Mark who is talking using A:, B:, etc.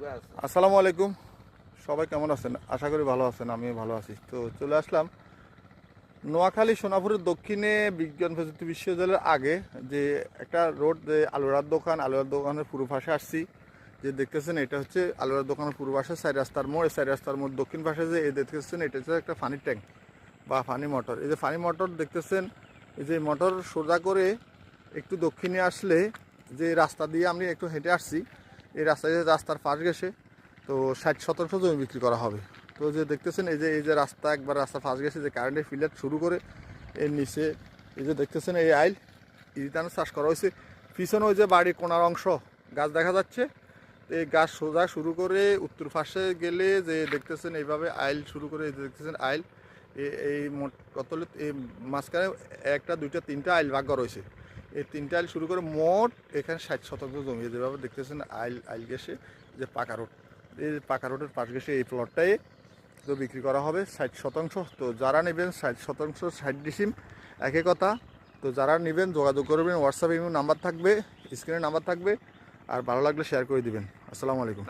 A: আসসালামু আলাইকুম। সবাই কেমন আছেন? আশা করি ভালো আছেন, আমিও ভালো আছি। তো চলে আসলাম নোয়াখালী সোনাপুরের দক্ষিণে বিজ্ঞান প্রযুক্তি বিশ্ববিদ্যালয়ের আগে যে একটা রোড, যে আলুরার দোকানের পূর্ব পাশে আসছি। যে দেখতেছেন এটা হচ্ছে আলুরার দোকানের পূর্ব পাশে 4 রাস্তার মোড়। এই 4 রাস্তার মোড় দক্ষিণ পাশে যে এই দেখতেছেন এটা হচ্ছে একটা পানির ট্যাঙ্ক বা পানি মোটর। এই যে পানি মোটর দেখতেছেন, এই যে মোটর সোজা করে একটু দক্ষিণে আসলে যে রাস্তা দিয়ে আমি একটু হেঁটে আসছি, এই রাস্তার পাশ গেছে। তো 60 শতাংশ জমি বিক্রি করা হবে। তো যে দেখতেছেন এই যে রাস্তা একবার রাস্তা ফাঁস গেছে, যে কারেন্টের ফিলার শুরু করে এর নিচে এই যে দেখতেছেন এই আইল ইরিধান চাষ করা হয়েছে। পিছনে ওই যে বাড়ির কোনার অংশ গাছ দেখা যাচ্ছে। এই গাছ সোজা শুরু করে উত্তর পাশে গেলে যে দেখতেছেন এইভাবে আইল শুরু করে, এই যে দেখতেছেন আইল এই মোট কত এই মাঝখানে একটা দুইটা তিনটা আইল ভাগ করা হয়েছে। এই তিনটা আইল শুরু করে মোট এখানে 60 শতাংশ জমি যেভাবে দেখতেছেন আইল আইল গেছে। যে পাকা রোড, এই পাকা রোডের পাশ গেছে এই প্লটটাই তো বিক্রি করা হবে 60 শতাংশ। তো যারা নেবেন 60 শতাংশ 60 ডিসিম একই কথা। তো যারা নেবেন যোগাযোগ করবেন, হোয়াটসঅ্যাপে নাম্বার থাকবে, স্ক্রিনে নাম্বার থাকবে। আর ভালো লাগলে শেয়ার করে দিবেন। আসসালামু আলাইকুম।